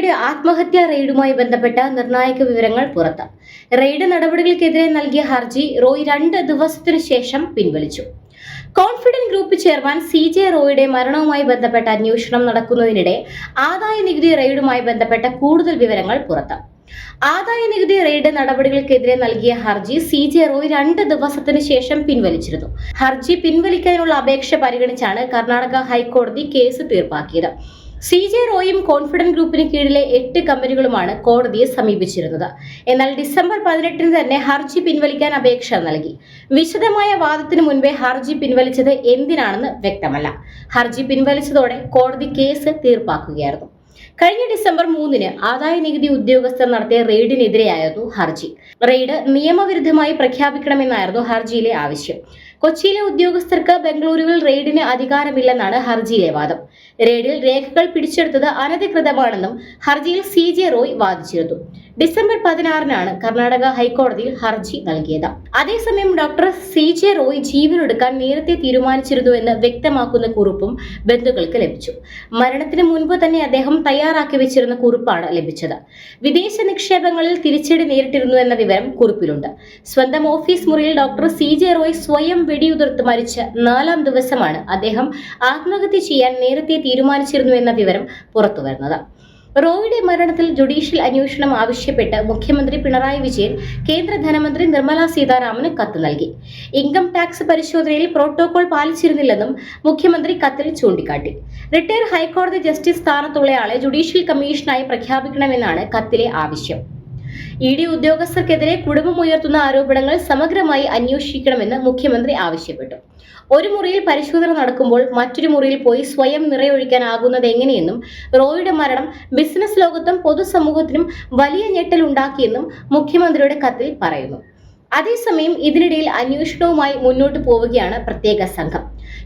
റോയിയുടെ ആത്മഹത്യാ റെയ്ഡുമായി ബന്ധപ്പെട്ട നിർണായക വിവരങ്ങൾ പുറത്ത്. റെയ്ഡ് നടപടികൾക്കെതിരെ നൽകിയ ഹർജി റോയ് 2 ദിവസത്തിനു ശേഷം പിൻവലിച്ചു. കോൺഫിഡന്റ് ഗ്രൂപ്പ് ചെയർമാൻ CJ റോയിയുടെ മരണവുമായി ബന്ധപ്പെട്ട അന്വേഷണം നടക്കുന്നതിനിടെ ആദായ നികുതി റെയ്ഡുമായി ബന്ധപ്പെട്ട കൂടുതൽ വിവരങ്ങൾ പുറത്ത്. ആദായ നികുതി റെയ്ഡ് നടപടികൾക്കെതിരെ നൽകിയ ഹർജി CJ റോയ് 2 ദിവസത്തിനു ശേഷം പിൻവലിച്ചിരുന്നു. ഹർജി പിൻവലിക്കാനുള്ള അപേക്ഷ പരിഗണിച്ചാണ് കർണാടക ഹൈക്കോടതി കേസ് തീർപ്പാക്കിയത്. CJ റോയും കോൺഫിഡന്റ് ഗ്രൂപ്പിന് കീഴിലെ 8 കമ്പനികളുമാണ് കോടതിയെ സമീപിച്ചിരുന്നത്. എന്നാൽ ഡിസംബർ 18 തന്നെ ഹർജി പിൻവലിക്കാൻ അപേക്ഷ നൽകി. വിശദമായ വാദത്തിന് മുൻപേ ഹർജി പിൻവലിച്ചത് എന്തിനാണെന്ന് വ്യക്തമല്ല. ഹർജി പിൻവലിച്ചതോടെ കോടതി കേസ് തീർപ്പാക്കുകയായിരുന്നു. കഴിഞ്ഞ ഡിസംബർ 3-ന് ആദായ നികുതി ഉദ്യോഗസ്ഥർ നടത്തിയ റെയ്ഡിനെതിരെയായിരുന്നു ഹർജി. റെയ്ഡ് നിയമവിരുദ്ധമായി പ്രഖ്യാപിക്കണമെന്നായിരുന്നു ഹർജിയിലെ ആവശ്യം. കൊച്ചിയിലെ ഉദ്യോഗസ്ഥർക്ക് ബംഗളൂരുവിൽ റെയ്ഡിന് അധികാരമില്ലെന്നാണ് ഹർജിയിലെ വാദം. റെയ്ഡിൽ രേഖകൾ പിടിച്ചെടുത്തത് അനധികൃതമാണെന്നും ഹർജിയിൽ CJ റോയ് വാദിച്ചിരുന്നു. ഡിസംബർ 16-നാണ് കർണാടക ഹൈക്കോടതിയിൽ ഹർജി നൽകിയത്. അതേസമയം ഡോക്ടർ CJ റോയ് ജീവനൊടുക്കാൻ നേരത്തെ തീരുമാനിച്ചിരുന്നുവെന്ന് വ്യക്തമാക്കുന്ന കുറിപ്പും ബന്ധുക്കൾക്ക് ലഭിച്ചു. മരണത്തിന് മുൻപ് തന്നെ അദ്ദേഹം തയ്യാറാക്കി വെച്ചിരുന്ന കുറിപ്പാണ് ലഭിച്ചത്. വിദേശ നിക്ഷേപങ്ങളിൽ തിരിച്ചടി നേരിട്ടിരുന്നു എന്ന വിവരം കുറിപ്പിലുണ്ട്. സ്വന്തം ഓഫീസ് മുറിയിൽ ഡോക്ടർ CJ റോയ് സ്വയം വെടിയുതിർത്ത് മരിച്ച 4-ാം ദിവസമാണ് അദ്ദേഹം ആത്മഹത്യ ചെയ്യാൻ നേരത്തെ തീരുമാനിച്ചിരുന്നു എന്ന വിവരം പുറത്തുവരുന്നത്. റോയിയുടെ മരണത്തിൽ ജുഡീഷ്യൽ അന്വേഷണം ആവശ്യപ്പെട്ട് മുഖ്യമന്ത്രി പിണറായി വിജയൻ കേന്ദ്ര ധനമന്ത്രി നിർമ്മല സീതാരാമന് കത്ത് നൽകി. ഇൻകം ടാക്സ് പരിശോധനയിൽ പ്രോട്ടോകോൾ പാലിച്ചിരുന്നില്ലെന്നും മുഖ്യമന്ത്രി കത്തിൽ ചൂണ്ടിക്കാട്ടി. റിട്ടയർ ഹൈക്കോടതി ജസ്റ്റിസ് സ്ഥാനത്തുള്ളയാളെ ജുഡീഷ്യൽ കമ്മീഷനായി പ്രഖ്യാപിക്കണമെന്നാണ് കത്തിലെ ആവശ്യം. ED ഉദ്യോഗസ്ഥർക്കെതിരെ കുടുംബമുയർത്തുന്ന ആരോപണങ്ങൾ സമഗ്രമായി അന്വേഷിക്കണമെന്ന് മുഖ്യമന്ത്രി ആവശ്യപ്പെട്ടു. ഒരു മുറിയിൽ പരിശോധന നടക്കുമ്പോൾ മറ്റൊരു മുറിയിൽ പോയി സ്വയം നിറയൊഴിക്കാനാകുന്നത് എങ്ങനെയെന്നും റോയിയുടെ മരണം ബിസിനസ് ലോകത്തും പൊതുസമൂഹത്തിനും വലിയ ഞെട്ടലുണ്ടാക്കിയെന്നും മുഖ്യമന്ത്രിയുടെ കത്തിൽ പറയുന്നു. അതേസമയം ഇതിനിടയിൽ അന്വേഷണവുമായി മുന്നോട്ട് പോവുകയാണ് പ്രത്യേക സംഘം.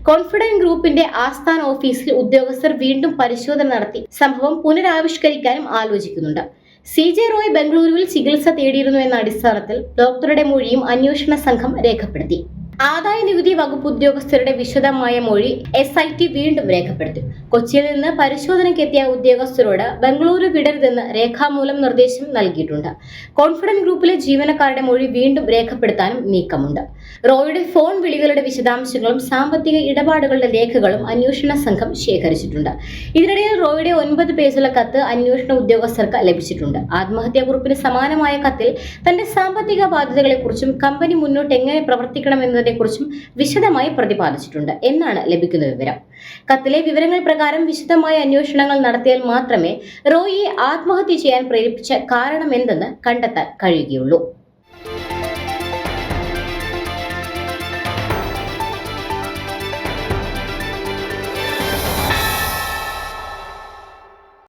കോൺഫിഡന്റ് ഗ്രൂപ്പിന്റെ ആസ്ഥാന ഓഫീസിൽ ഉദ്യോഗസ്ഥർ വീണ്ടും പരിശോധന നടത്തി സംഭവം പുനരാവിഷ്കരിക്കാനും ആലോചിക്കുന്നുണ്ട്. CJ റോയ് ബംഗളൂരുവിൽ ചികിത്സ തേടിയിരുന്നു എന്ന അടിസ്ഥാനത്തിൽ ഡോക്ടറുടെ മൊഴിയും അന്വേഷണ സംഘം രേഖപ്പെടുത്തി. ആദായ നികുതി വകുപ്പ് ഉദ്യോഗസ്ഥരുടെ വിശദമായ മൊഴി SIT വീണ്ടും രേഖപ്പെടുത്തി. കൊച്ചിയിൽ നിന്ന് പരിശോധനയ്ക്കെത്തിയ ഉദ്യോഗസ്ഥരോട് ബംഗളൂരു വിടരുതെന്ന് രേഖാമൂലം നിർദ്ദേശം നൽകിയിട്ടുണ്ട്. കോൺഫിഡന്റ് ഗ്രൂപ്പിലെ ജീവനക്കാരുടെ മൊഴി വീണ്ടും രേഖപ്പെടുത്താനും നീക്കമുണ്ട്. റോയിയുടെ ഫോൺ വിളികളുടെ വിശദാംശങ്ങളും സാമ്പത്തിക ഇടപാടുകളുടെ രേഖകളും അന്വേഷണ സംഘം ശേഖരിച്ചിട്ടുണ്ട്. ഇതിനിടയിൽ റോയിയുടെ 9 പേജുള്ള കത്ത് അന്വേഷണ ഉദ്യോഗസ്ഥർക്ക് ലഭിച്ചിട്ടുണ്ട്. ആത്മഹത്യാക്കുറിപ്പിന് സമാനമായ കത്തിൽ തന്റെ സാമ്പത്തിക ബാധ്യതകളെക്കുറിച്ചും കമ്പനി മുന്നോട്ട് എങ്ങനെ പ്രവർത്തിക്കണമെന്നതിനെക്കുറിച്ചും വിശദമായി പ്രതിപാദിച്ചിട്ടുണ്ട് എന്നാണ് ലഭിക്കുന്ന വിവരം. കത്തിലെ വിവരങ്ങൾ പ്രകാരം വിശദമായ അന്വേഷണങ്ങൾ നടത്തിയാൽ മാത്രമേ റോയിയെ ആത്മഹത്യ ചെയ്യാൻ പ്രേരിപ്പിച്ച കാരണമെന്തെന്ന് കണ്ടെത്താൻ കഴിയുകയുള്ളൂ.